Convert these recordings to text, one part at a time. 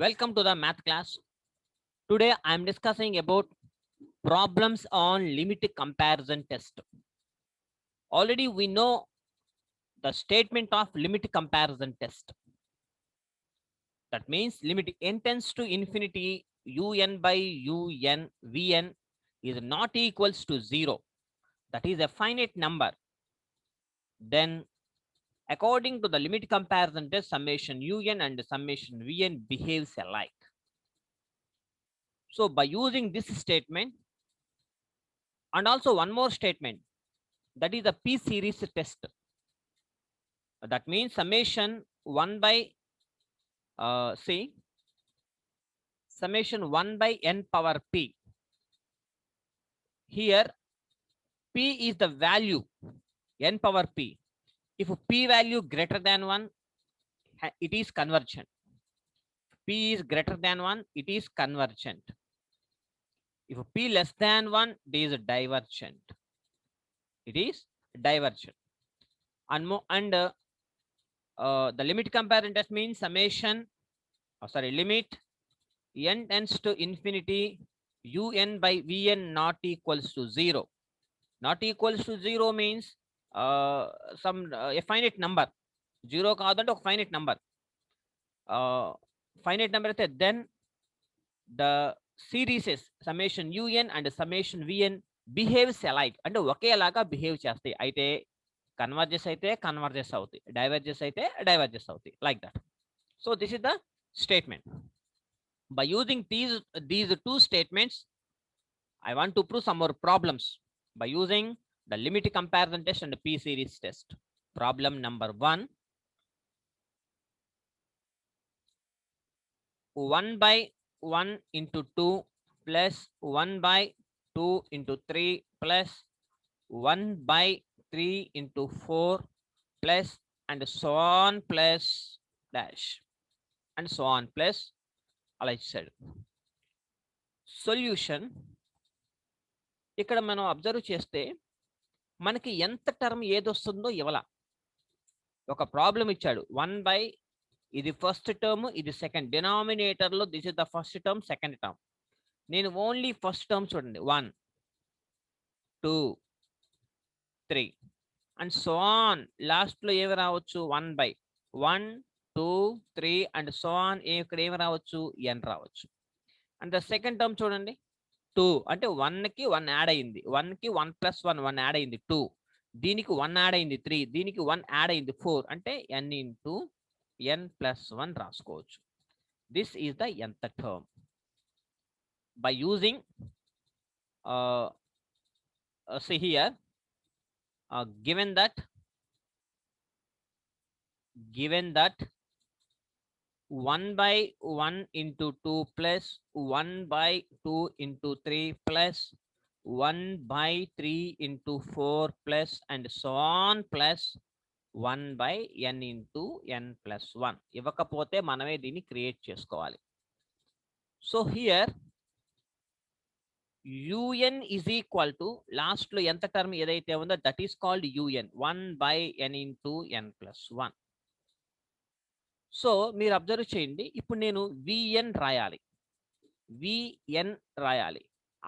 Welcome to the math class. Today I am discussing about problems on limit comparison test. Already we know the statement of limit comparison test. That means limit n tends to infinity un by un vn is not equals to 0. That is a finite number. Then according to the limit comparison test, summation un and summation vn behaves alike. So by using this statement and also one more statement, that is the p series test. That means summation 1 by summation 1 by n power p. Here p is the value n power p. If p value greater than 1, it is convergent. P is greater than 1, it is convergent. If p less than 1, it is divergent. It is divergent. And the limit comparison test means summation, limit n tends to infinity un by vn not equals to 0. Not equals to 0 means a finite number. 0 కాదంటే ఒక finite number. Finite number అయితే then the series summation un and summation vn behaves alike. అంటే ఒకేలాగా behave చేస్తాయి. అయితే converges అయితే converges అవుతాయి, diverges అయితే డైవర్జెస్ అవుతాయి, like that. So this is the statement. By using these two statements, I want to prove some more problems by using the limit comparison test and the p series test. Problem number 1. 1 by 1 into 2 plus 1 by 2 into 3 plus 1 by 3 into 4 plus and so on plus dash and so on plus అలా ఇచ్చాడు. Solution ఇక్కడ మనం observe చేస్తే మనకి ఎంత term ఏది వస్తుందో ఇవ్వాల. ఒక ప్రాబ్లం ఇచ్చాడు. 1 బై ఇది ఫస్ట్ టర్మ్, ఇది సెకండ్. డినామినేటర్లో this is the first term, second term. నేను ఓన్లీ ఫస్ట్ టర్మ్ చూడండి, 1 2 3 అండ్ సో ఆన్. లాస్ట్లో ఏమి రావచ్చు, 1 బై 1 2 3 అండ్ సో ఆన్. ఇక్కడ ఏమి రావచ్చు, ఎన్ రావచ్చు. అండ్ ద సెకండ్ టర్మ్ చూడండి, 2 అంటే 1కి 1 యాడ్ అయింది, 1కి 1 ప్లస్ 1 యాడ్ అయింది 2, దీనికి 1 యాడ్ అయింది 3, దీనికి 1 యాడ్ అయింది 4, అంటే n ఇంటూ n ప్లస్ 1 రాసుకోవచ్చు. This is the nth term. By using see here, given that 1 by 1 into 2 plus 1 by 2 into 3 plus 1 by 3 into 4 plus and so on plus 1 by n into n plus 1. ఇవ్వకపోతే మనమే దీన్ని create చేసుకోవాలి. So here un is equal to లాస్ట్లో ఎంత term ఏదైతే ఉందో that is called un, 1 by n into n plus 1. So మీరు observe చేయండి, ఇప్పుడు నేను vn రాయాలి.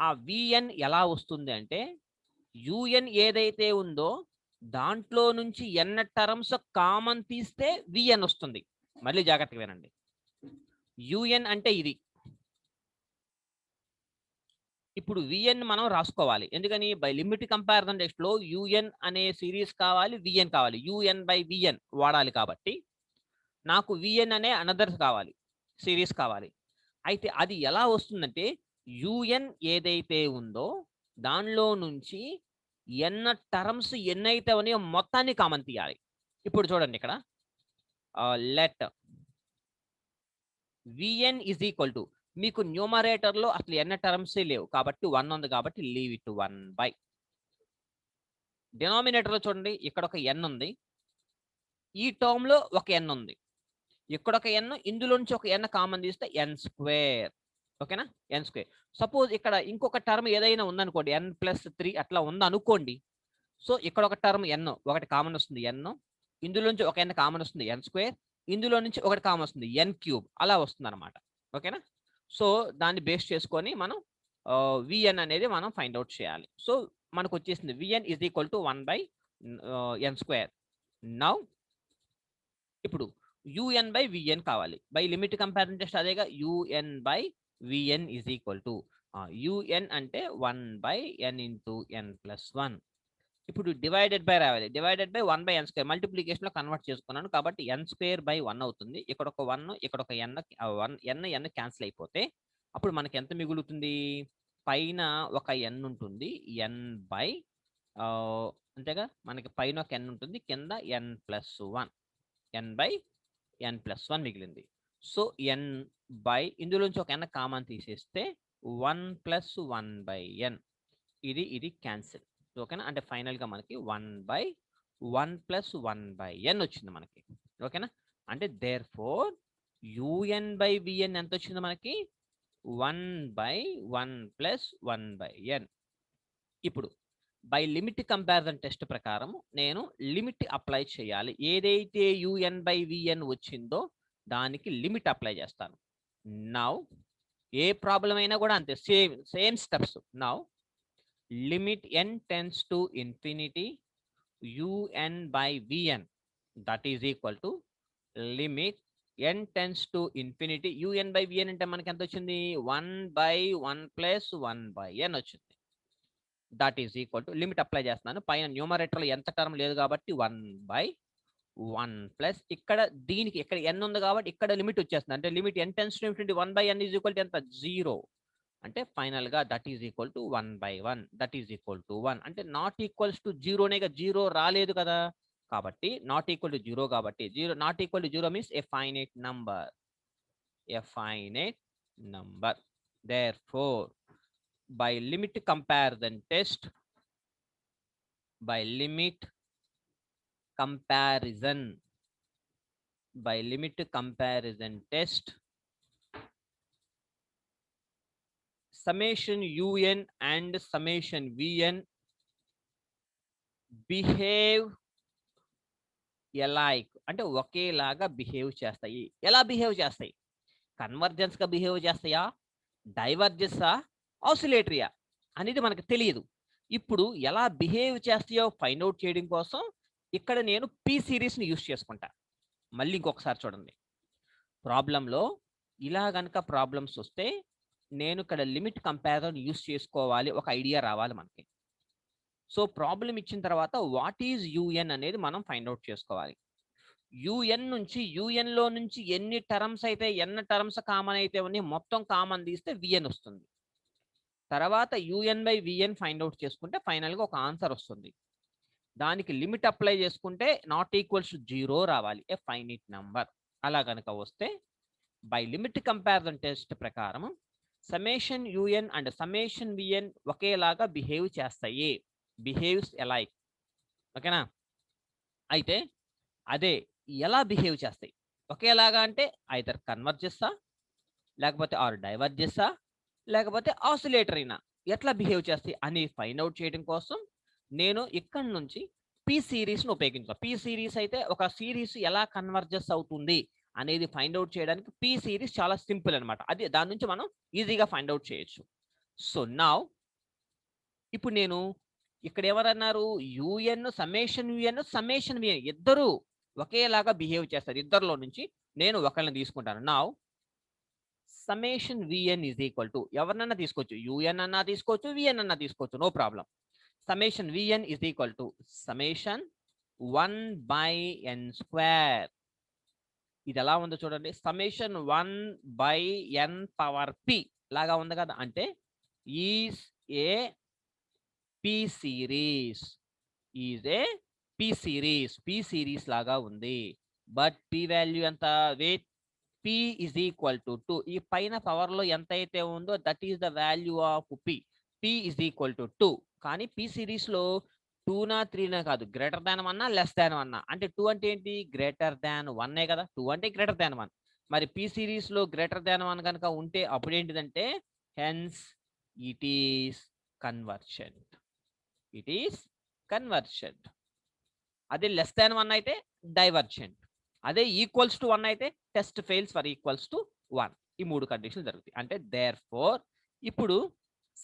ఆ vn ఎలా వస్తుంది అంటే un ఏదైతే ఉందో దాంట్లో నుంచి n టర్మ్స్ కామన్ తీస్తే vn వస్తుంది. మళ్ళీ జాగ్రత్తగా వినండి. un అంటే ఇది. ఇప్పుడు vn మనం రాసుకోవాలి. ఎందుకని, బై లిమిట్ కంపారిజన్ టెస్ట్లో un అనే సిరీస్ కావాలి, vn కావాలి. un బై vn వాడాలి కాబట్టి నాకు vn అనే అనదర్ కావాలి, సిరీస్ కావాలి. అయితే అది ఎలా వస్తుందంటే un ఏదైతే ఉందో దానిలో నుంచి n టర్మ్స్ ఎన్నైతే ఉన్నాయో మొత్తాన్ని కామన్ తీయాలి. ఇప్పుడు చూడండి ఇక్కడ let vn is equal to, మీకు న్యూమరేటర్లో అసలు n టర్మ్సే లేవు కాబట్టి 1 ఉంది కాబట్టి లీవ్ ఇట్ 1 బై. డినామినేటర్లో చూడండి, ఇక్కడ ఒక n ఉంది, ఈ టర్మ్లో ఒక n ఉంది, ఇక్కడ ఒక n, ఇందులో నుంచి ఒక n కామన్ తీస్తే n². ఓకేనా, n². సపోజ్ ఇక్కడ ఇంకొక టర్మ్ ఏదైనా ఉందనుకోండి, n+3 అట్లా ఉందనుకోండి. సో ఇక్కడ ఒక టర్మ్ n ఒకటి కామన్ వస్తుంది n, ఇందులో నుంచి ఒక n కామన్ వస్తుంది n², ఇందులో నుంచి ఒకటి కామన్ వస్తుంది n³, అలా వస్తుంది అనమాట. ఓకేనా? సో దాన్ని బేస్ చేసుకొని మనం విఎన్ అనేది మనం ఫైండ్ అవుట్ చేయాలి. సో మనకు వచ్చేసింది v n is equal to 1/n². Now ఇప్పుడు యుఎన్ బై విఎన్ కావాలి. బై లిమిట్ కంపారిజన్ టెస్ట్ అదేగా, u n by v n is equal to u n అంటే 1/n ఇంటూ n+1. ఇప్పుడు డివైడెడ్ బై రావాలి. Divided by 1/n². మల్టిప్లికేషన్ లో కన్వర్ట్ చేసుకున్నాను కాబట్టి n²/1 అవుతుంది. ఇక్కడ ఒక 1, ఇక్కడ ఒక n క్యాన్సిల్ అయిపోతే అప్పుడు మనకి ఎంత మిగులుతుంది? పైన ఒక n ఉంటుంది, n బై అంతేగా, మనకి పైన ఒక n ఉంటుంది, కింద n+1, n/n+1 మిగిలింది. సో n బై ఇందులోంచి ఒక n కామన్ తీసేస్తే 1+1/n, ఇది క్యాన్సిల్. ఓకేనా? అంటే ఫైనల్ గా మనకి 1/1+1/n వచ్చింది మనకి. ఓకేనా? అంటే దేర్ ఫోర్ UN/VN ఎంత వచ్చింది మనకి? 1/1+1/n. ఇప్పుడు బై లిమిట్ కంపారిజన్ టెస్ట్ ప్రకారం నేను లిమిట్ అప్లై చేయాలి. ఏదైతే UN/VN వచ్చిందో దానికి లిమిట్ అప్లై చేస్తాను. నౌ ఏ ప్రాబ్లం అయినా కూడా అంతే, same steps. Now limit n tends to infinity UN/VN, that is equal to limit n tends to infinity UN/VN అంటే మనకి ఎంత వచ్చింది? 1/1+1/n వచ్చింది. That is equal to limit apply చేస్తున్నాను. పైన న్యూమరేటర్లో ఎంత టర్మ్ లేదు కాబట్టి 1/1 ప్లస్ ఇక్కడ దీనికి ఇక్కడ n ఉంది కాబట్టి ఇక్కడ లిమిట్ వచ్చేస్తుంది. అంటే limit n tends to infinity 1/n is equal to ఎంత? 0. అంటే ఫైనల్ గా that is equal to 1/1, that is equal to 1. అంటే నాట్ ఈక్వల్స్ టు 0నేగా, 0 రాలేదు కదా, కాబట్టి నాట్ ఈక్వల్ టు 0 కాబట్టి 0 not equal to 0 means A finite number, therefore by limit comparison test, by limit comparison test, summation UN and summation VN behave alike, అంటే ఒకేలాగా behave చేస్తాయి. ఎలా behave చేస్తాయి? Convergence గా బిహేవ్ చేస్తాయా, డైవర్జెన్సా, ఆసిలేటరీయా అనేది మనకు తెలియదు. ఇప్పుడు ఎలా బిహేవ్ చేస్తాయో ఫైండ్ అవుట్ చేయడం కోసం ఇక్కడ నేను పీ సిరీస్ని యూస్ చేసుకుంటా. మళ్ళీ ఇంకొకసారి చూడండి, ప్రాబ్లంలో ఇలా గనక ప్రాబ్లమ్స్ వస్తే నేను ఇక్కడ లిమిట్ కంపారిజన్ యూస్ చేసుకోవాలి, ఒక ఐడియా రావాలి మనకి. సో ప్రాబ్లం ఇచ్చిన తర్వాత వాట్ ఈజ్ యుఎన్ అనేది మనం ఫైండ్ అవుట్ చేసుకోవాలి. యుఎన్ నుంచి యుఎన్లో నుంచి ఎన్ని టర్మ్స్ అయితే టర్మ్స్ కామన్ అయితే ఉన్నాయి మొత్తం కామన్ తీస్తే విఎన్ వస్తుంది. తర్వాత UN/VN ఫైండ్ అవుట్ చేసుకుంటే ఫైనల్గా ఒక ఆన్సర్ వస్తుంది. దానికి లిమిట్ అప్లై చేసుకుంటే నాట్ ఈక్వల్స్ టు 0 రావాలి, ఏ ఫైనైట్ నంబర్. అలా కనుక వస్తే బై లిమిట్ కంపారిజన్ టెస్ట్ ప్రకారం summation UN and summation VN ఒకేలాగా బిహేవ్ చేస్తాయి, బిహేవ్స్ alike. ఓకేనా? అయితే అదే ఎలా బిహేవ్ చేస్తాయి ఒకేలాగా అంటే ఐదర్ కన్వర్జెస్సా, లేకపోతే ఆర్ డైవర్జెస్సా, లేకపోతే ఆసిలేటరీనా, ఎట్లా బిహేవ్ చేస్తాయి అని ఫైండ్ అవుట్ చేయడం కోసం నేను ఇక్కడ నుంచి పీ సిరీస్ను ఉపయోగించాను. పీ సిరీస్ అయితే ఒక సిరీస్ ఎలా కన్వర్జెస్ అవుతుంది అనేది ఫైండ్ అవుట్ చేయడానికి పీ సిరీస్ చాలా సింపుల్ అనమాట. అది దాని నుంచి మనం ఈజీగా ఫైండ్ అవుట్ చేయొచ్చు. సో నౌ ఇప్పుడు నేను ఇక్కడ ఎవరన్నారు? U n summation u n summation v n ఇద్దరు ఒకేలాగా బిహేవ్ చేస్తారు. ఇద్దరిలో నుంచి నేను ఒకరిని తీసుకుంటాను. Now summation v n is equal to ఎవరినన్నా తీసుకోవచ్చు, యుఎన్ అన్నా తీసుకోవచ్చు, విఎన్ అన్నా తీసుకోవచ్చు, no problem. Summation v n is equal to summation 1/n². ఇది ఎలా ఉందో చూడండి, సమ్మేషన్ 1/n⁻p లాగా ఉంది కదా, అంటే is a p series, p series లాగా ఉంది. బట్ పీ వాల్యూ ఎంత? Wait p is equal to 2. ఈ పైన పవర్ లో ఎంత అయితే ఉందో that is the value of p is equal to 2. కానీ p సిరీస్ లో 2నా 3నా కాదు, గ్రేటర్ దాన్ 1 లెస్ దాన్ 1. అంటే 2 అంటే ఏంటి? గ్రేటర్ దాన్ 1 కదా, 2 అంటే గ్రేటర్ దాన్ 1. మరి p సిరీస్ లో గ్రేటర్ దాన్ 1 కనుక ఉంటే అప్పుడు ఏంటిదంటే హెన్స్ ఇట్ ఈస్ కన్వర్జెంట్, అదే లెస్ దాన్ 1 అయితే డైవర్జెంట్, అదే ఈక్వల్స్ టు 1 అయితే test fails for equals to 1. ఈ 3 కండిషన్లు జరుగుతాయి. అంటే దేర్ ఫోర్ ఇప్పుడు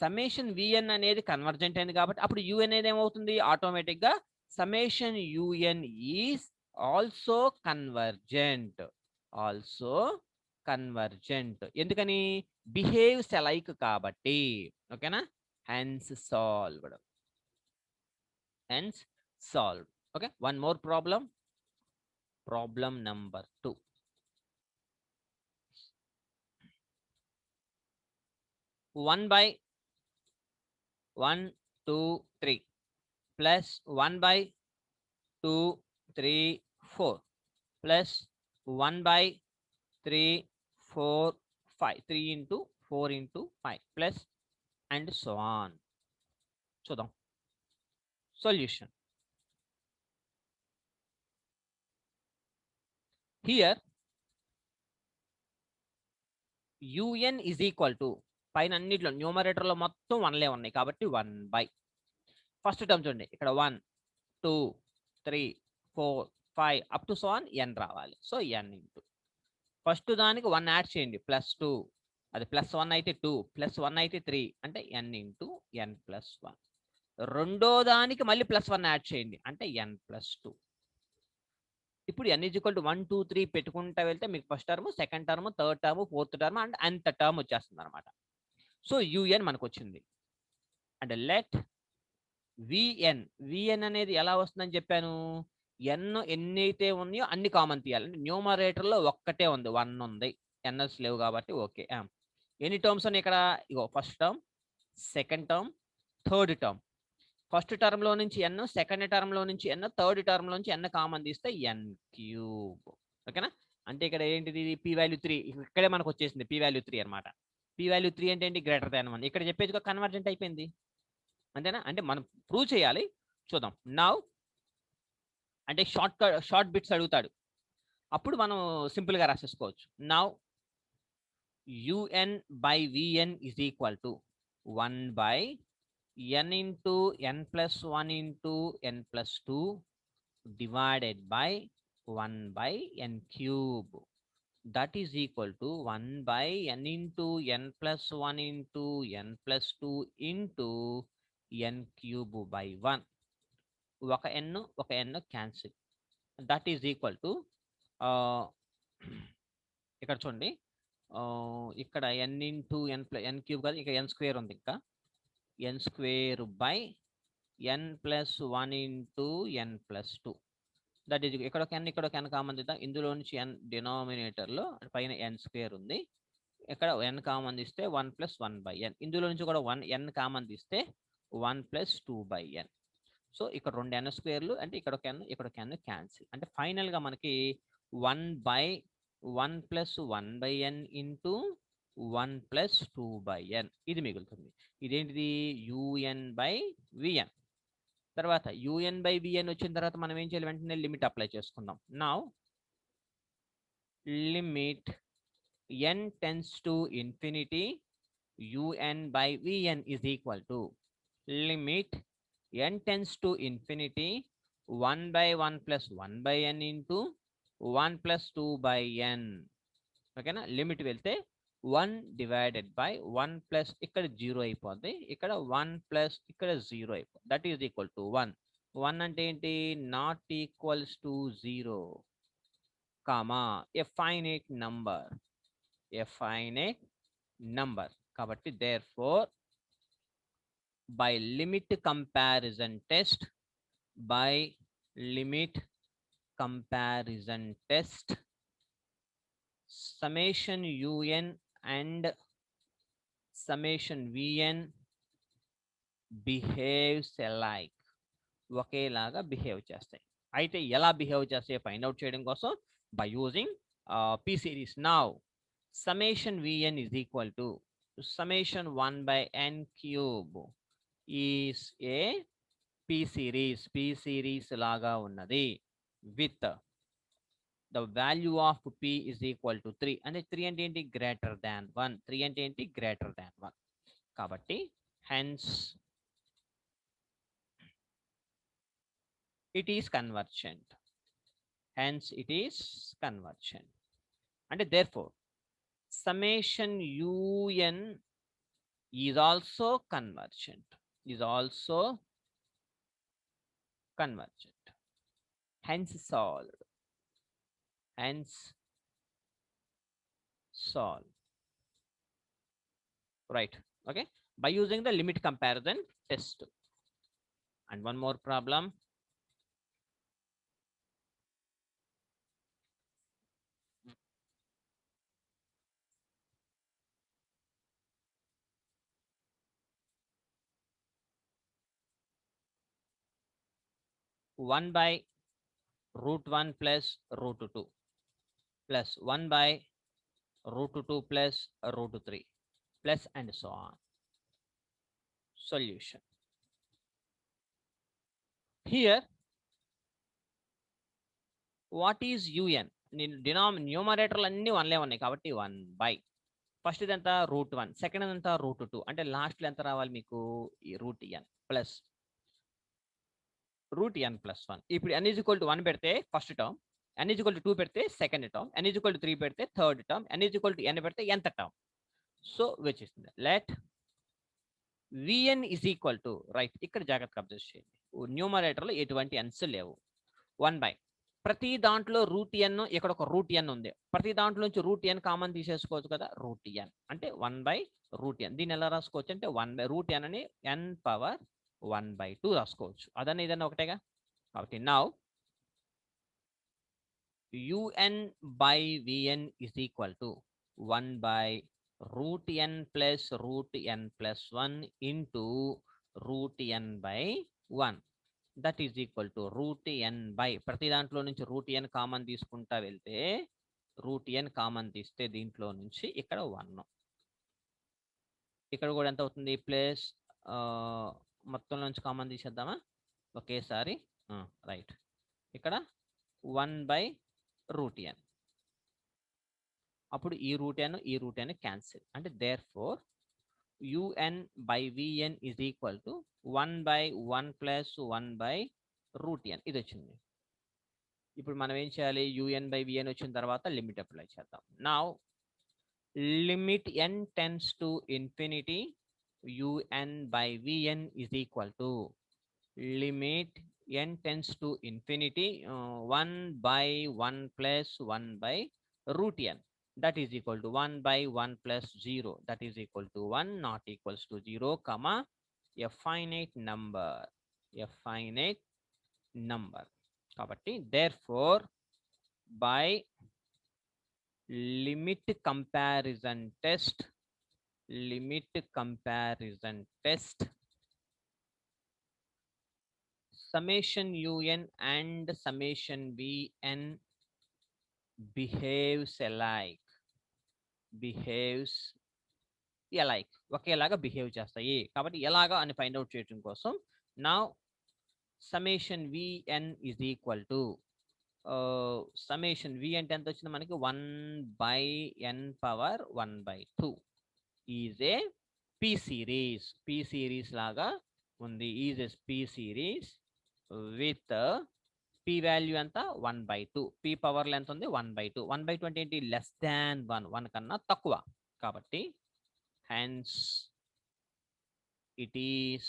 సమ్మేషన్ విఎన్ అనేది కన్వర్జెంట్ అయింది కాబట్టి అప్పుడు యు అనేది ఏమవుతుంది ఆటోమేటిక్ గా summation UN is also convergent. Also convergent ఎందుకని బిహేవ్స్ అలైక్ కాబట్టి. ఓకేనా, hence solved. Hence solved. Okay, one more problem. Problem number 2. 1 by 1 2 3 plus 1 by 2 3 4 plus 1 by 3 4 5 3 into 4 into 5 plus and so on. చూద్దాం solution. Here un is equal to పైన అన్నిట్లో న్యూమరేటర్లో మొత్తం 1లే ఉన్నాయి కాబట్టి 1 by ఫస్ట్ టర్మ్ చూడండి ఇక్కడ 1 2 3 4 5 up to so on n రావాలి. సో n ఇంటూ ఫస్ట్ దానికి 1 యాడ్ చేయండి +2, అది +1 అయితే 2 +1 అయితే 3 అంటే n ఇంటూ n ప్లస్ 1. రెండో దానికి మళ్ళీ +1 యాడ్ చేయండి అంటే n ప్లస్ 2. ఇప్పుడు n = 1 2 3 పెట్టుకుంటా వెళ్తే మీకు first term, second term, third term, fourth term and అంత టర్మ్ వచ్చేస్తుంది అనమాట. సో un మనకు వచ్చింది. అండ్ లెట్ vn అనేది ఎలా వస్తుందని చెప్పాను, n ఎన్నైతే ఉన్నాయో అన్ని కామన్ తీయాలి. అంటే న్యూమరేటర్లో ఒక్కటే ఉంది 1 ఉంది, ఎన్ఎస్ లేవు కాబట్టి ఓకే. ఎన్ని టర్మ్స్ ఉన్నాయి ఇక్కడ, ఇగో first term, second term, third term. First term లో నుంచి n, సెకండ్ టర్మ్ లో నుంచి n, థర్డ్ టర్మ్ లో నుంచి n కామన్ తీస్తే n³. ఓకేనా, అంటే ఇక్కడ ఏంటిది p వాల్యూ 3 ఇక్కడే మనకు వచ్చేసింది p వాల్యూ 3 అనమాట. p వాల్యూ 3 అంటే ఏంటి గ్రేటర్ దాన్ 1. ఇక్కడ చెప్పేది కన్వర్జెంట్ అయిపోయింది అంతేనా. అంటే మనం ప్రూవ్ చేయాలి, చూద్దాం. నౌ అంటే షార్ట్ బిట్స్ అడుగుతాడు, అప్పుడు మనం సింపుల్ గా రాసేసుకోవచ్చు. Now un by vn is equal to 1 by n into n plus 1 into n plus 2 divided by 1 by n³. That is equal to 1 by n into n plus 1 into n plus 2 into n³ by 1. ఒక n cancel. That is equal to ఇక్కడ చూడండి, ఇక్కడ n into n³ కాదు, ఇక్కడ n² ఉంది, ఇంకా n² by n plus 1 into n plus 2. That is ఇక్కడ ఒక n, ఇక్కడ ఒక n కామన్ తీద్దాం. ఇందులో నుంచి n డినామినేటర్లో పైన n² ఉంది, ఇక్కడ n కామన్ తీస్తే 1 ప్లస్ 1 బై n. ఇందులో నుంచి కూడా n కామన్ తీస్తే 1 ప్లస్ 2 బై n. సో ఇక్కడ 2 n² అంటే ఇక్కడ ఒక n, ఇక్కడ ఒక n క్యాన్సిల్. అంటే ఫైనల్ గా మనకి 1 by 1 plus 1 by n into 1 plus 2 by n ఇది మిగులుతుంది. ఇదేంటిది un బై vn. తర్వాత un బై vn వచ్చిన తర్వాత మనం ఏం చేయాలి, వెంటనే లిమిట్ అప్లై చేసుకుందాం. Now limit n tends to infinity un by vn is equal to limit n tends to infinity 1 by 1 plus 1 by n into 1 plus 2 by n. ఓకేనా, limit వెళ్తే 1 divided by 1 plus ఇక్కడ 0 అయిపోద్ది, ఇక్కడ 1 plus ఇక్కడ 0 అయిపోద్ది. That is equal to 1. 1 అంటే ఏంటి, not equals to 0 comma a finite number. కాబట్టి therefore by limit comparison test summation un and summation vn behaves alike, ఒకేలాగా బిహేవ్ చేస్తాయి. అయితే ఎలా బిహేవ్ చేస్తాయో ఫైండ్ అవుట్ చేయడం కోసం by using p series. Now summation vn is equal to summation 1 by n³ is a p series లాగా ఉన్నది with the value of p is equal to 3. అంటే 3 అంటే ఏంటి, గ్రేటర్ దాన్ 1. 3 అంటే ఏంటి, గ్రేటర్ దాన్ 1. కాబట్టి hence it is convergent. అంటే therefore summation un is also convergent, is also convergent, hence solved, hence solved, right? Okay, by using the limit comparison test. And one more problem. One by root 1 plus root 2 plus 1 by root 2 plus root 3 plus and so on. Solution. Here, what is un? న్యూమరేటర్లు అన్ని వన్లే ఉన్నాయి కాబట్టి 1 by first ఇది ఎంత route 1, second ఎంత route 2, అంటే లాస్ట్లో ఎంత రావాలి మీకు ఈ root n plus root n plus 1. ఇప్పుడు n ఈజ్ ఈక్వల్ టు 1 పెడితే first term, n is equal to 2 పెడితే second term, n is equal to 3 పెడితే third term, n is equal to n పెడితే nth term. So which is let vn is equal to, right, ఇక్కడ జాగ్రత్తగా observe చేయండి, న్యూమరేటర్లో ఎటువంటి ఎన్స్ లేవు. 1 by ప్రతి దాంట్లో రూట్ ఎన్, ఇక్కడ ఒక రూట్ ఎన్ ఉంది, ప్రతి దాంట్లో నుంచి రూట్ ఎన్ కామన్ తీసేసుకోవచ్చు కదా, రూట్ ఎన్ అంటే 1 బై రూట్ ఎన్. దీన్ని ఎలా రాసుకోవచ్చు అంటే 1 బై రూట్ ఎన్ అని n పవర్ 1/2 రాసుకోవచ్చు. అదన్నా ఇదన్నా ఒకటేగా. కాబట్టి now un by vn is equal to 1 by root n plus root n plus 1 into root n by 1. That is equal to root n by ప్రతి దాంట్లో నుంచి రూట్ ఎన్ కామన్ తీసుకుంటా వెళ్తే రూట్ ఎన్ కామన్ తీస్తే దీంట్లో నుంచి ఇక్కడ 1, ఇక్కడ కూడా ఎంత అవుతుంది ప్లస్ మొత్తం నుంచి కామన్ తీసేద్దామా ఒకేసారి, రైట్, ఇక్కడ 1 బై రూట్ ఎన్. అప్పుడు ఈ రూట్ ఎన్ క్యాన్సిల్, అంటే therefore un by vn is equal to 1 by 1 plus 1 by root n. ఇది వచ్చింది. ఇప్పుడు మనం ఏం చేయాలి, un బై vn వచ్చిన తర్వాత లిమిట్ అప్లై చేద్దాం. Now limit n tends to infinity un by vn is equal to limit n tends to infinity 1 by 1 plus 1 by root n. That is equal to 1 by 1 plus 0. That is equal to 1 not equals to 0, comma, a finite number. A finite number. Kabatti, therefore, by limit comparison test, summation un and summation vn behaves alike. ఒకేలాగా behave చేస్తాయి. కాబట్టి ఎలాగా అని find out చేయడం కోసం నా summation vn is equal to summation v అంటే ఎంత వచ్చింది మనకి 1 by n power 1/2 is A P series లాగా ఉంది. Is A P series with p value ఎంత 1/2, p పవర్ ఎంత ఉంది 1/2. 1/2 అంటే ఏంటి, లెస్ దాన్ 1 కన్నా తక్కువ. కాబట్టి hence it is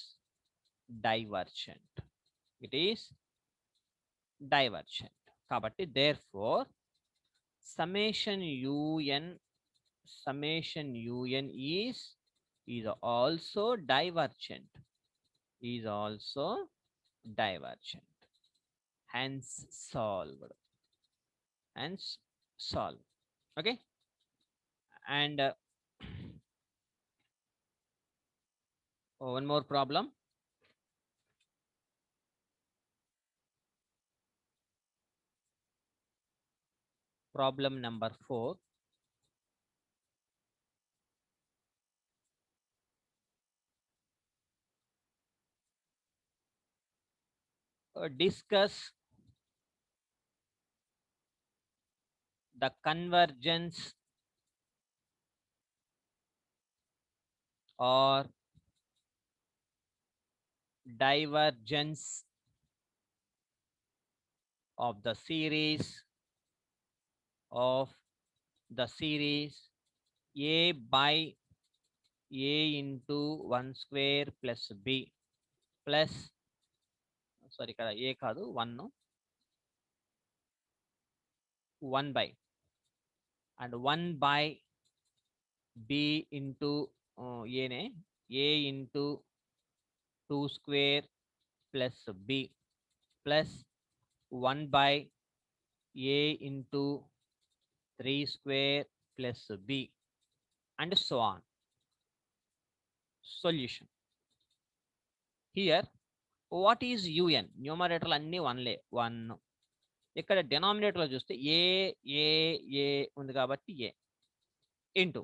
divergent. కాబట్టి therefore summation un is also divergent, hence solved. Okay, and one more problem. Problem number 4. Discuss the convergence or divergence of the series a by a into 1 square plus b plus sorry ఇక్కడ a కాదు 1 by and 1 by b into ఏనే a into 2 square plus b plus 1 by a into 3 square plus b and so on. Solution here what is u n? న్యూమరేటర్లు అన్నీ 1లే 1. ఇక్కడ డినామినేటర్లో చూస్తే ఏ ఏ ఏ ఉంది కాబట్టి ఏ ఇంటూ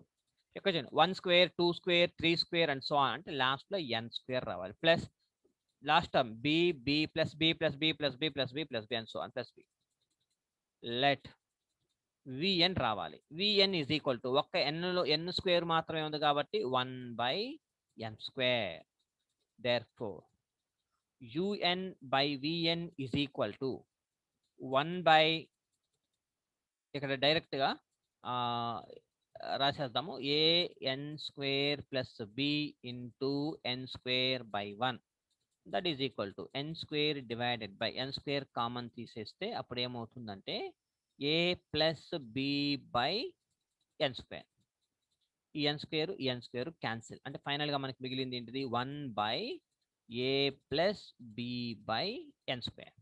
ఇక్కడ చూడండి 1 square 2 square 3 square and so on అంటే లాస్ట్లో ఎన్ స్క్వేర్ రావాలి plus last term B B plus b plus b plus b plus b plus b and so on plus B. Let VN రావాలి. విఎన్ ఈజ్ ఈక్వల్ టు ఒక్క ఎన్లో ఎన్ square మాత్రమే ఉంది కాబట్టి 1 by n square. Therefore un by vn is equal to 1 by ఇక్కడ డైరెక్ట్గా రాసేద్దాము a n square plus b into n square by 1 that is equal to n square divided by n square common తీసేస్తే అప్పుడు ఏమవుతుందంటే a plus b by n square. ఈ n square cancel అంటే ఫైనల్గా మనకి మిగిలింది ఏంటిది 1 by a plus b by n square.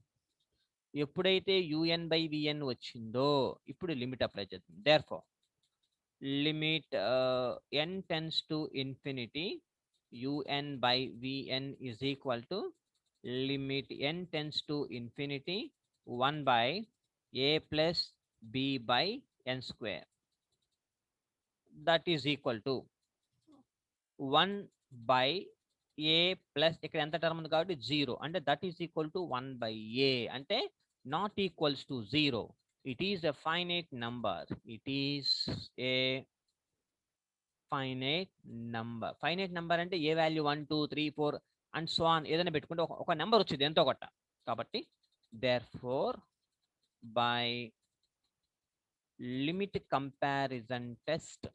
ఎప్పుడైతే యుఎన్ బై విఎన్ వచ్చిందో ఇప్పుడు లిమిట్ అప్లై చేద్దాం. Therefore limit n tends to infinity un by vn is equal to limit n tends to infinity 1 by a plus b by n square. That is equal to 1 by a plus ఇక్కడ ఎంత term ఉంది కాబట్టి 0 అంటే that is equal to 1 by a అంటే not equals to 0. It is a finite number. It is a finite number అంటే ఏ value 1 2 3 4 and so on ఏదైనా పెట్టుకుంటే ఒక నెంబర్ వచ్చింది ఎంతో కొట్ట కాబట్టి therefore by limit comparison test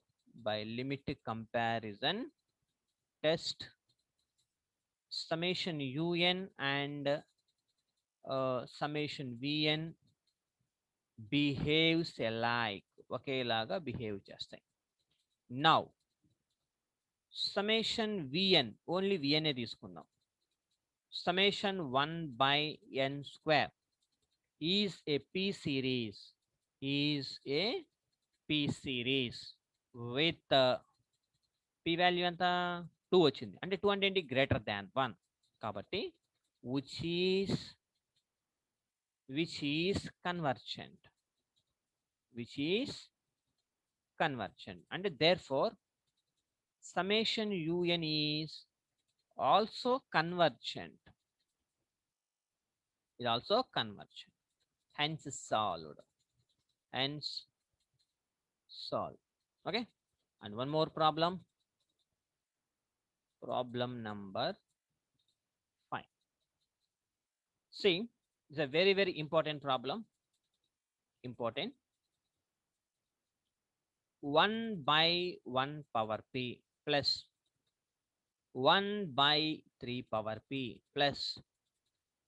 summation un and summation vn behaves alike ఒకేలాగా బిహేవ్ చేస్తాయి. Now summation vn only vn ఏ తీసుకుందాం. summation 1 by n square is a p series with p value ఎంత 2 వచ్చింది అంటే 2 అంటే ఏంటి గ్రేటర్ దాన్ 1 కాబట్టి which is convergent and therefore summation un is also convergent. Hence solved. Okay, and one more problem number 5. See, it's a very very important problem. 1 by 1 power p plus 1 by 3 power p plus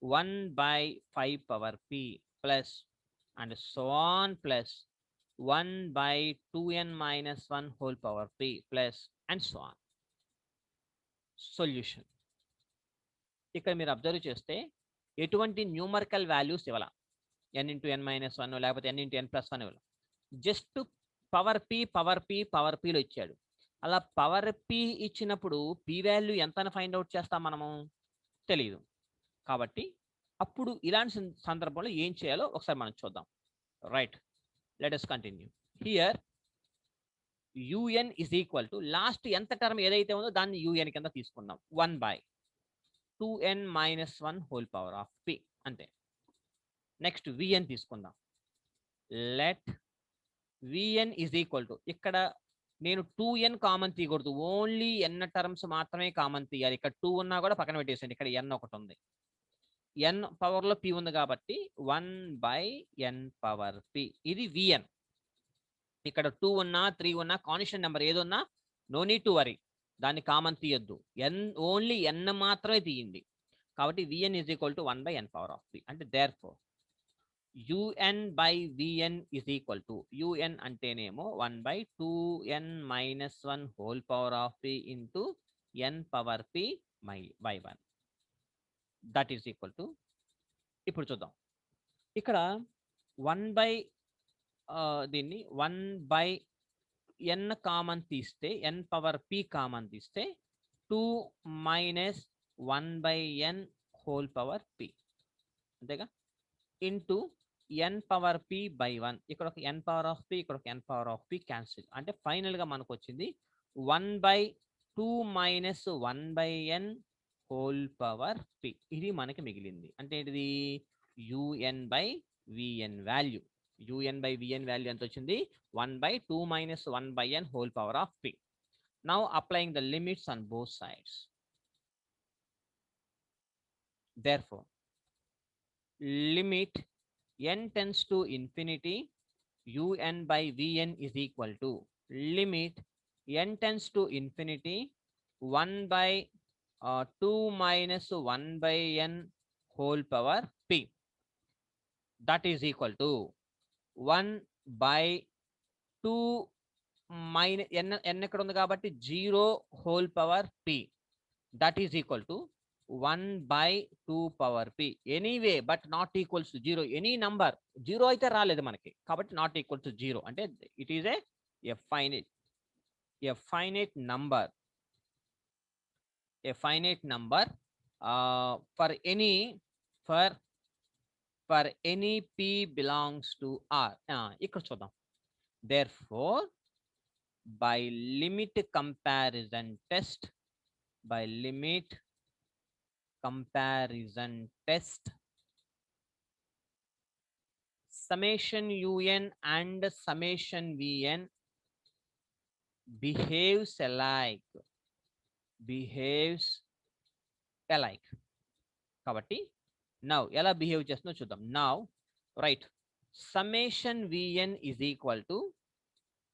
1 by 5 power p plus and so on plus 1 by 2n minus 1 whole power p plus and so on. Solution ఇక్కడ మీరు observe చేస్తే ఎటువంటి numerical values ఇవ్వాల n into n minus 1 లేకపోతే n into n plus 1 ఇవ్వాలి. Just power పీలో ఇచ్చాడు. అలా power P ఇచ్చినప్పుడు పీ వాల్యూ ఎంత ఫైండ్ అవుట్ చేస్తాం మనము తెలియదు. కాబట్టి అప్పుడు ఇలాంటి సందర్భంలో ఏం చేయాలో ఒకసారి మనం చూద్దాం. Right, let us continue. Here un is equal to last ఎంత టర్మ్ ఏదైతే ఉందో దాన్ని un కింద తీసుకుందాం 1 by 2n minus 1 whole power of p అంతే. నెక్స్ట్ vn తీసుకుందాం. Let vn is equal to ఇక్కడ నేను 2n కామన్ తీయకూడదు, ఓన్లీ n టర్మ్స్ మాత్రమే కామన్ తీయాలి. ఇక్కడ 2 ఉన్నా కూడా పక్కన పెట్టేసండి, ఇక్కడ n ఒకటి ఉంది. n పవర్లో p ఉంది కాబట్టి 1 by n పవర్ p ఇది vn. ఇక్కడ 2 ఉన్నా 3 ఉన్నా కాన్స్టెంట్ నెంబర్ ఏదున్నా నో నీడ్ టు వరీ, దాన్ని కామన్ తీయొద్దు, ఓన్లీ ఎన్ మాత్రమే తీయండి. కాబట్టి v n is equal to 1 by n power of p. అంటే therefore UN by VN is equal to, UN అంటేనేమో 1 by 2n minus 1 whole power of p into n power p by 1. That is equal to, ఇప్పుడు చూద్దాం ఇక్కడ 1 by దీన్ని 1 by n common తీస్తే, n power p common తీస్తే 2 minus 1 by n whole power p అంతేగా, into n power p by 1. ఇక్కడ ఒక n power of p, ఇక్కడ ఒక n power of p cancel. అంటే ఫైనల్ గా మనకు వచ్చింది 1 by 2 minus 1 by n whole power p. ఇది మనకి మిగిలింది. అంటే ఇది un by vn value. un by vn value ఎంత వచ్చింది? 1 by 2 minus 1 by n whole power of p. Now applying the limits on both sides. Therefore, limit n tends to infinity, un by vn is equal to limit n tends to infinity 1 by 2 minus 1 by n whole power p. That is equal to 1 by 2 minus n ఎక్కడ ఉంది కాబట్టి 0 whole power p. That is equal to 1 by 2 power p. Anyway but not equals to 0. Any number 0 అయితే రాలేదు మనకి, కాబట్టి not equal to 0. అంటే it is a finite number for any p belongs to r. ఇక్కడ చూద్దాం. Therefore, by limit comparison test, summation un and summation vn behaves alike. కాబట్టి now ఎలా behave చేస్తుందో చూద్దాం. now right, summation vn is equal to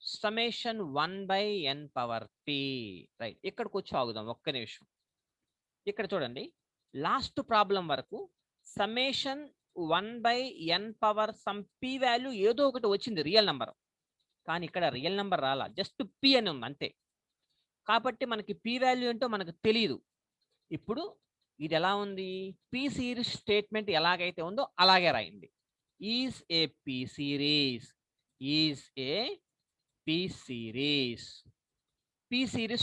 summation 1 by n power p. Right, ఇక్కడికి వచ్చి ఆగుదాం ఒక్క నిమిషం. ఇక్కడ చూడండి, లాస్ట్ ప్రాబ్లం వరకు summation 1 by n power some p value ఏదో ఒకటి వచ్చింది, రియల్ నెంబర్. కానీ ఇక్కడ రియల్ నెంబర్ రాలా, జస్ట్ p అని ఉంది అంతే. కాబట్టి మనకి p వాల్యూ ఏంటో మనకు తెలియదు. ఇప్పుడు ఇది ఎలా ఉంది? p సిరీస్ స్టేట్మెంట్ ఎలాగైతే ఉందో అలాగే రాయింది. Is a p series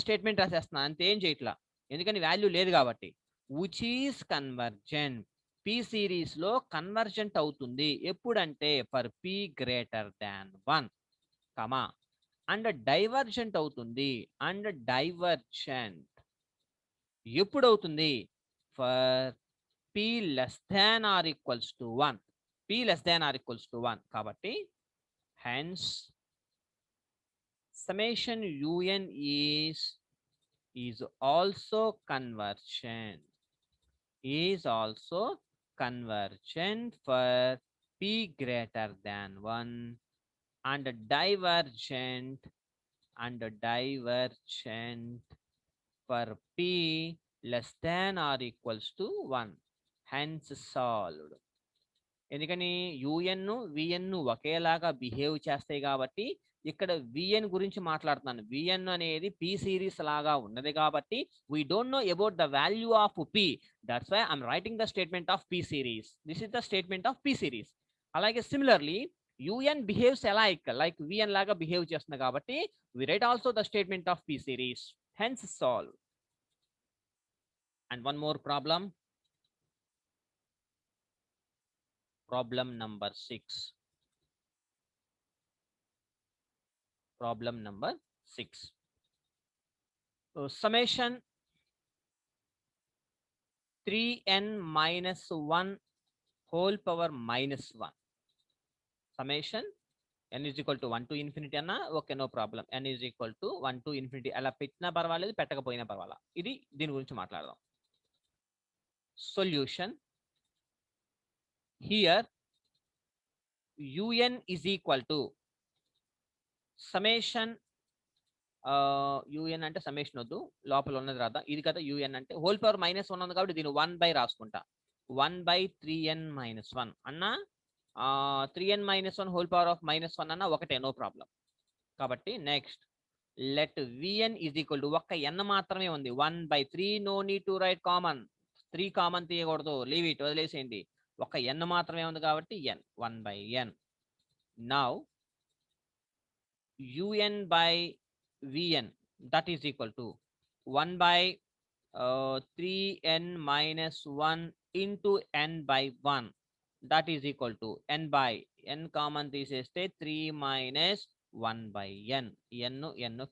statement రాసేస్తున్నా అంతే, ఏం చేయట్లా, ఎందుకని వాల్యూ లేదు కాబట్టి. Which is convergent, p series లో కన్వర్జెంట్ అవుతుంది ఎప్పుడంటే for p greater than 1, comma, and divergent అవుతుంది, అండ్ డైవర్జెంట్ ఎప్పుడు అవుతుంది? For p less than or equals to 1. కాబట్టి hence summation un is also convergent for p greater than 1, and divergent for p less than or equals to 1. hence solved. ఎందుకని un vn ఒకేలాగా behave చేస్తాయి కాబట్టి ఇక్కడ vn గురించి మాట్లాడుతున్నాను. vn అనేది p series లాగా ఉన్నది కాబట్టి we don't know about the value of p. That's why I'm writing the statement of p series. This is the statement of p series. అలాగే similarly un behaves like vn లాగా behave చేస్తుంది కాబట్టి we write also the statement of p series. hence solve. And one more problem. Problem number 6. Summation 3n minus 1 whole power minus 1. Summation n is equal to 1 to infinity అన్నా okay, no problem. n is equal to 1 to infinity అలా పెట్టినా పర్వాలేదు, పెట్టకపోయినా పర్వాలా. ఇది దీని గురించి మాట్లాడదాం. Solution here un is equal to summation UN అంటే సమేషన్ వద్దు, లోపల ఉన్నది రాదా, ఇది కదా యూఎన్ అంటే హోల్ పవర్ -1 ఉంది కాబట్టి దీన్ని 1 రాసుకుంటా. 1/3n-1 అన్న 3n-1 హోల్ పవర్ ఆఫ్ -1 అన్న ఒకటే, నో ప్రాబ్లం. కాబట్టి next let v n is equal to ఒక్క ఎన్ మాత్రమే ఉంది, 1/3, no need to write common, 3 common తీయకూడదు, లీవ్ ఇట్, వదిలేసేయండి. ఒక ఎన్ మాత్రమే ఉంది కాబట్టి n, 1/n. Now un by vn, that is equal to 1/3n-1 into n by 1, that is equal to n by n common తీసేస్తే 3-1/n, n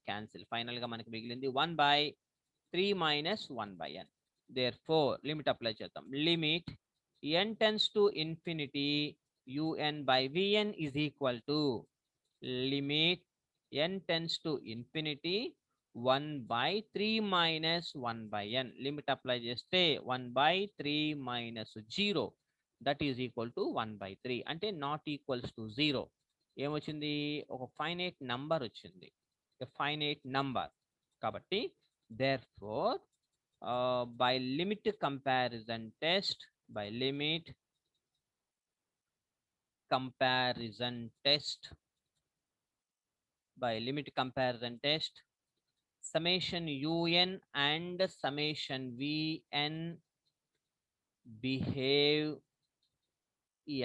cancel, final గా మనకి మిగిలింది 1/3-1/n. therefore లిమిట్ అప్లై చేద్దాం. Limit n tends to infinity un by vn is equal to limit n tends to infinity 1/3-1/n. Limit apply చేస్తే 1/3 - 0, that is equal to 1/3, అంటే not equals to 0. ఏమొచ్చింది? ఒక finite number వచ్చింది, finite number. కాబట్టి therefore by limit comparison test, by limit comparison test, summation un and summation vn behave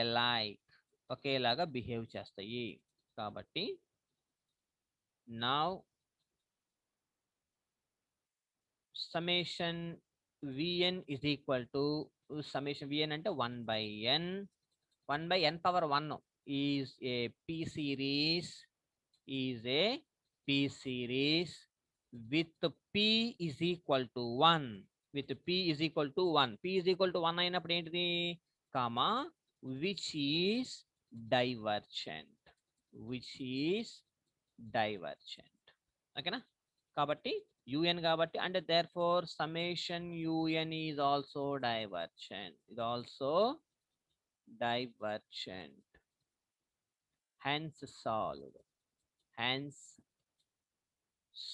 alike, ఒకేలాగా behave చేస్తాయి. కాబట్టి now summation vn is equal to summation vn అంటే 1/n, 1/n power 1 is a p series, with p is equal to 1, with p is equal to 1, p is equal to 1 అయినప్పుడు ఏంటిది, comma which is divergent, ఓకేనా. కాబట్టి un కాబట్టి, అంటే therefore summation un is also divergent, hence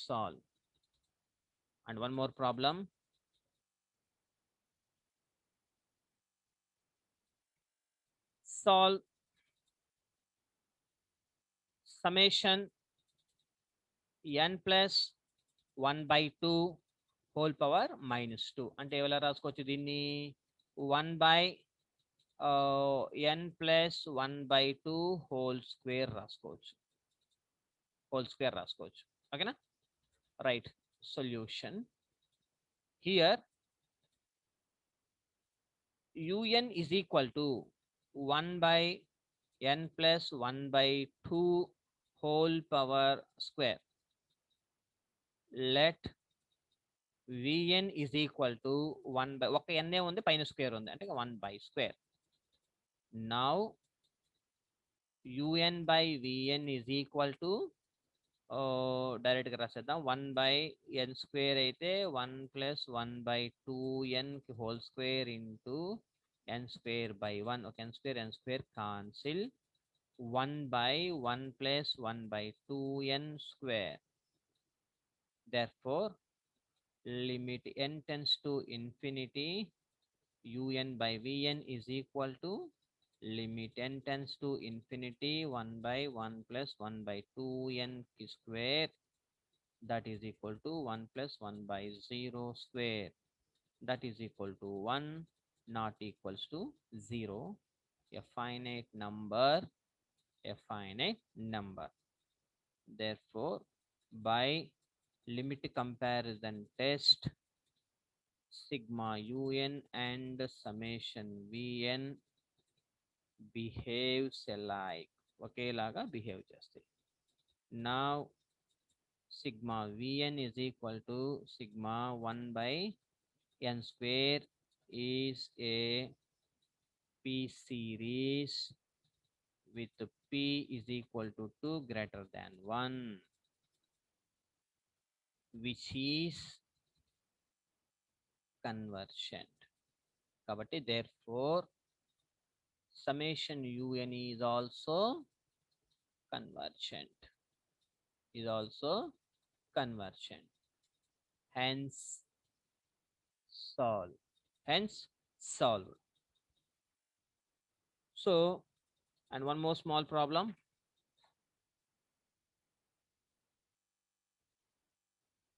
solved. And one more problem. Solve summation n plus 1/2 whole power -2, అంటే ఎలా రాసుకోవచ్చు దీన్ని, 1/n plus 1/2 whole square రాసుకోవచ్చు, ఓకేనా. Right, solution here un is equal to 1/n plus 1/2 whole power square. Let vn is equal to 1 by ఒక n ఉంది, పైన square ఉంది, అంటే 1/2. Now un by vn is equal to direct గా రాసేద్దాం, 1/n² అయితే 1 plus 1/2n whole square into n²/1, ఒక n² cancel, 1/1 plus 1/2n². therefore limit n tends to infinity un by vn is equal to limit n tends to infinity 1/1 plus 1/2n square, that is equal to 1 plus 1/0 square, that is equal to 1, not equals to 0, a finite number. Therefore by limit comparison test, sigma un and summation vn behaves alike, ఒకేలాగా behave చేస్తాయి. Now sigma vn is equal to sigma 1/n² is a p series with p is equal to 2 greater than 1, which is convergent. కాబట్టి therefore summation un is also convergent. is also conversion. Hence solve. Hence solve. So, and one more small problem.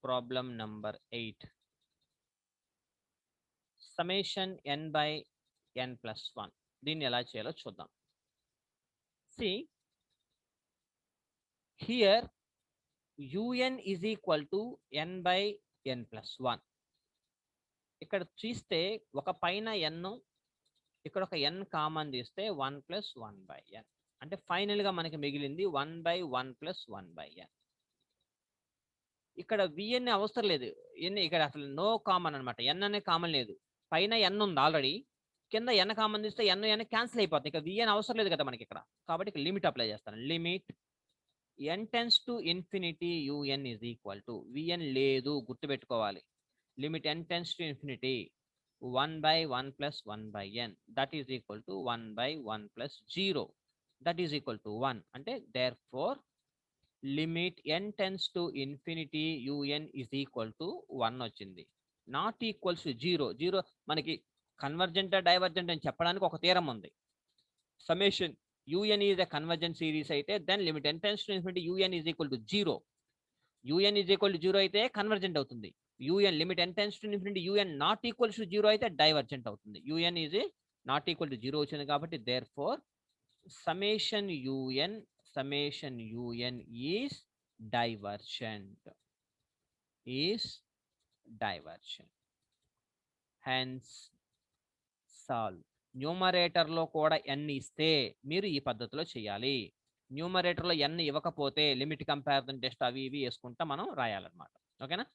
Problem number 8. Summation n by n plus 1. దీన్ని ఎలా చేయాలో చూద్దాం. See, here un is equal to n by n plus 1. ఇక్కడ చూస్తే ఒక పైన n, ఇక్కడ ఒక n కామన్ తీస్తే 1 plus 1 by n. అంటే ఫైనల్ గా మనకి మిగిలింది 1 by 1 plus 1 by n. ఇక్కడ vn అవసరం లేదు, n ఇక్కడ అసలు నో కామన్ అనమాట, n అనే కామన్ లేదు. పైన n ఉంది ఆల్రెడీ, కింద n కామన్ తీస్తే n క్యాన్సిల్ అయిపోతుంది. ఇక vn అవసరం లేదు కదా మనకి ఇక్కడ, కాబట్టి ఇక్కడ లిమిట్ అప్లై చేస్తాను. Limit n tends to infinity un is equal to, vn లేదు గుర్తుపెట్టుకోవాలి. Limit n tends to infinity 1 by 1 plus 1 by n, that is equal to 1 by 1 plus 0, that is equal to 1. అంటే therefore limit n tends to infinity un is equal to 1 వచ్చింది. Not equals to 0. 0 మనకి convergent divergent అని చెప్పడానికి ఒక theorem ఉంది. Summation un is a convergent series అయితే then limit n tends to infinity un is equal to 0. un is equal to 0 అయితే convergent అవుతుంది. un limit n tends to infinity un not equals to 0 అయితే divergent అవుతుంది. un is not equal to 0 వచ్చింది కాబట్టి therefore summation un is divergent. Hence solve. Numerator లో కూడా n ఇస్తే మీరు ఈ పద్ధతిలో చేయాలి. న్యూమరేటర్ లో n ఇవ్వకపోతే లిమిట్ కంపారిజన్ టెస్ట్ అవి ఇవి వేసుకుంటా మనం రాయాలన్నమాట. ఓకేనా,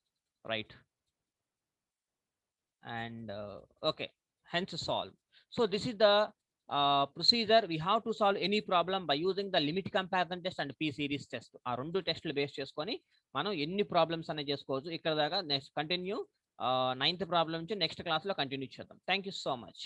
right. And okay, hence solve. So this is the procedure. We have to solve any problem by using the limit comparison test and p series test. ఆ రెండు టెస్టులు బేస్ చేసుకొని మనం ఎన్ని ప్రాబ్లమ్స్ అనేది చేసుకోవచ్చు. ఇక్కడ దాకా నెక్స్ట్ కంటిన్యూ 9th ప్రాబ్లం నుంచి నెక్స్ట్ క్లాస్ లో కంటిన్యూ చేద్దాం. Thank you so much.